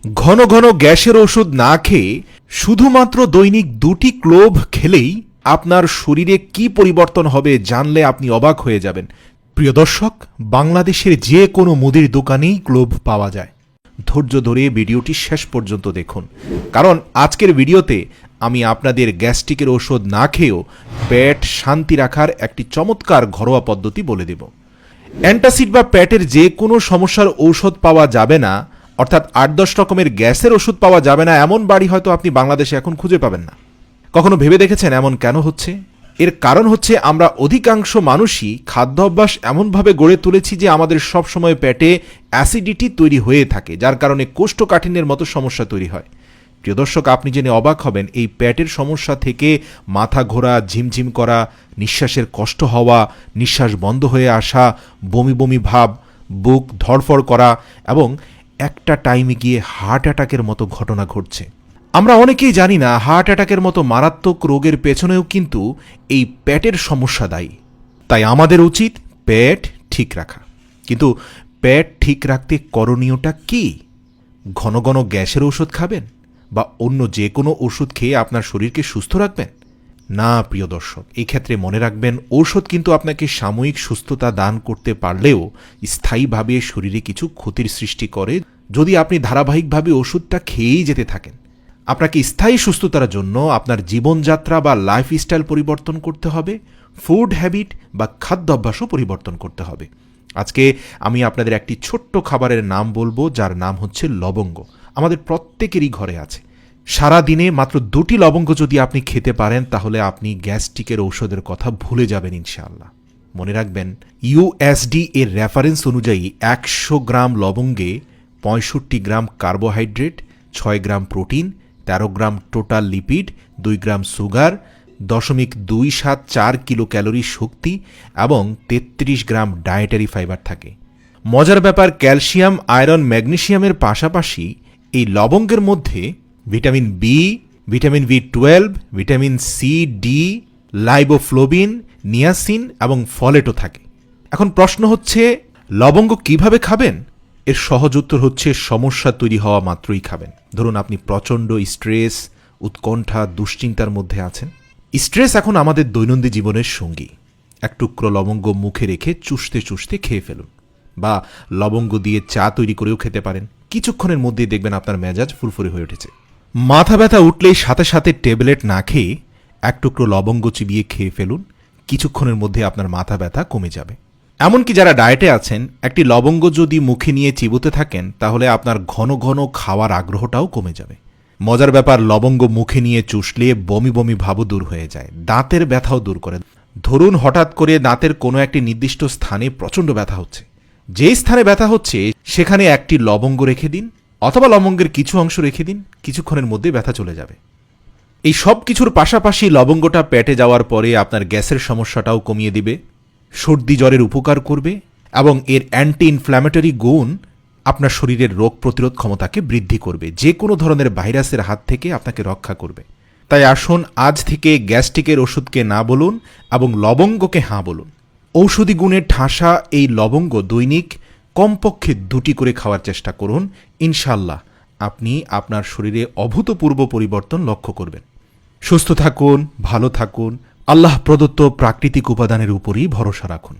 ঘন ঘন গ্যাসের ওষুধ না খেয়ে শুধুমাত্র দৈনিক 2টি ক্লোভ খেলেই আপনার শরীরে কি পরিবর্তন হবে জানলে আপনি অবাক হয়ে যাবেন। প্রিয় দর্শক, বাংলাদেশের যে কোনো মুদির দোকানেই ক্লোভ পাওয়া যায়। ধৈর্য ধরে ভিডিওটি শেষ পর্যন্ত দেখুন, কারণ আজকের ভিডিওতে আমি আপনাদের গ্যাস্ট্রিকের ওষুধ না খেয়েও পেট শান্তি রাখার একটি চমৎকার ঘরোয়া পদ্ধতি বলে দেব। অ্যান্টাসিড বা পেটের যে কোনো সমস্যার ঔষধ পাওয়া যাবে না, অর্থাৎ 8-10 রকমের গ্যাসের ওষুধ পাওয়া যাবে না, এমন বাড়ি হয়তো আপনি বাংলাদেশে এখন খুঁজে পাবেন না। কখনো ভেবে দেখেছেন এমন কেন হচ্ছে? এর কারণ হচ্ছে আমরা অধিকাংশ মানুষই খাদ্যাভ্যাস এমনভাবে গড়ে তুলেছি যে আমাদের সবসময় পেটে অ্যাসিডিটি তৈরি হয়ে থাকে, যার কারণে কোষ্ঠকাঠিন্যের মতো সমস্যা তৈরি হয়। প্রিয় দর্শক, আপনি জেনে অবাক হবেন, এই পেটের সমস্যা থেকে মাথা ঘোরা, ঝিমঝিম করা, নিঃশ্বাসের কষ্ট হওয়া, নিঃশ্বাস বন্ধ হয়ে আসা, বমি বমি ভাব, বুক ধড়ফড় করা এবং একটা টাইমে গিয়ে হার্ট অ্যাটাকের মতো ঘটনা ঘটছে। আমরা অনেকেই জানি না হার্ট অ্যাটাকের মতো মারাত্মক রোগের পেছনেও কিন্তু এই পেটের সমস্যা দায়ী। তাই আমাদের উচিত পেট ঠিক রাখা। কিন্তু পেট ঠিক রাখতে করণীয়টা কি? ঘন ঘন গ্যাসের ওষুধ খাবেন বা অন্য যে কোনো ওষুধ খেয়ে আপনার শরীরকে সুস্থ রাখবেন? না প্রিয় দর্শক, এই ক্ষেত্রে মনে রাখবেন, ঔষধ কিন্তু আপনাকে সাময়িক সুস্থতা দান করতে পারলেও স্থায়ীভাবে শরীরে কিছু ক্ষতির সৃষ্টি করে যদি আপনি ধারাবাহিকভাবে ওষুধটা খেয়েই যেতে থাকেন। আপনাকে স্থায়ী সুস্থতার জন্য আপনার জীবনযাত্রা বা লাইফস্টাইল পরিবর্তন করতে হবে, ফুড হ্যাবিট বা খাদ্যাভ্যাসও পরিবর্তন করতে হবে। আজকে আমি আপনাদের একটি ছোট্ট খাবারের নাম বলবো, যার নাম হচ্ছে লবঙ্গ। আমাদের প্রত্যেকেরই ঘরে আছে। সারা দিনে মাত্র 2টি লবঙ্গ যদি আপনি খেতে পারেন, তাহলে আপনি গ্যাস্ট্রিকের ঔষধের কথা ভুলে যাবেন ইনশাআল্লাহ। মনে রাখবেন, ইউএসডি এর রেফারেন্স অনুযায়ী 100 গ্রাম লবঙ্গে 65 গ্রাম কার্বোহাইড্রেট, 6 গ্রাম প্রোটিন, 13 গ্রাম টোটাল লিপিড, 2 গ্রাম সুগার, 0.274 কিলো ক্যালোরি শক্তি এবং 33 গ্রাম ডায়েটারি ফাইবার থাকে। মজার ব্যাপার, ক্যালসিয়াম, আয়রন, ম্যাগনেসিয়ামের পাশাপাশি এই লবঙ্গের মধ্যে ভিটামিন বি, ভিটামিন বি12, vitamin C, D, riboflavin, niacin এবং ফলেটও থাকে। এখন প্রশ্ন হচ্ছে, লবঙ্গ কিভাবে খাবেন? এর সহজ উত্তর হচ্ছে, সমস্যা তৈরি হওয়া মাত্রই খাবেন। ধরুন আপনি প্রচণ্ড স্ট্রেস, উৎকণ্ঠা, দুশ্চিন্তার মধ্যে আছেন। স্ট্রেস এখন আমাদের দৈনন্দিন জীবনের সঙ্গী। এক টুকরো লবঙ্গ মুখে রেখে চুষতে চুষতে খেয়ে ফেলুন, বা লবঙ্গ দিয়ে চা তৈরি করেও খেতে পারেন। কিছুক্ষণের মধ্যেই দেখবেন আপনার মেজাজ ফুরফুরে হয়ে উঠেছে। মাথা ব্যথা উঠলেই সাথে সাথে ট্যাবলেট না খেয়ে এক টুকরো লবঙ্গ চিবিয়ে খেয়ে ফেলুন, কিছুক্ষণের মধ্যে আপনার মাথা ব্যথা কমে যাবে। এমনকি যারা ডায়েটে আছেন, একটি লবঙ্গ যদি মুখে নিয়ে চিবোতে থাকেন, তাহলে আপনার ঘন ঘন খাওয়ার আগ্রহটাও কমে যাবে। মজার ব্যাপার, লবঙ্গ মুখে নিয়ে চুষলে বমি বমি ভাবও দূর হয়ে যায়, দাঁতের ব্যথাও দূর করে। ধরুন হঠাৎ করে দাঁতের কোনো একটি নির্দিষ্ট স্থানে প্রচণ্ড ব্যথা হচ্ছে, যেই স্থানে ব্যথা হচ্ছে সেখানে একটি লবঙ্গ রেখে দিন, অথবা লবঙ্গের কিছু অংশ রেখে দিন, কিছুক্ষণের মধ্যে ব্যথা চলে যাবে। এই সব কিছুর পাশাপাশি লবঙ্গটা পেটে যাওয়ার পরে আপনার গ্যাসের সমস্যাটাও কমিয়ে দিবে, সর্দি জ্বরের উপকার করবে এবং এর অ্যান্টি ইনফ্ল্যামেটরি গুণ আপনার শরীরের রোগ প্রতিরোধ ক্ষমতাকে বৃদ্ধি করবে, যে কোনো ধরনের ভাইরাসের হাত থেকে আপনাকে রক্ষা করবে। তাই আসুন আজ থেকে গ্যাস্ট্রিকের ওষুধকে না বলুন এবং লবঙ্গকে হাঁ বলুন। ঔষধি গুণের ঠাসা এই লবঙ্গ দৈনিক কমপক্ষে 2টি করে খাওয়ার চেষ্টা করুন। ইনশাআল্লাহ আপনি আপনার শরীরে অভূতপূর্ব পরিবর্তন লক্ষ্য করবেন। সুস্থ থাকুন, ভালো থাকুন, আল্লাহ প্রদত্ত প্রাকৃতিক উপাদানের উপরই ভরসা রাখুন।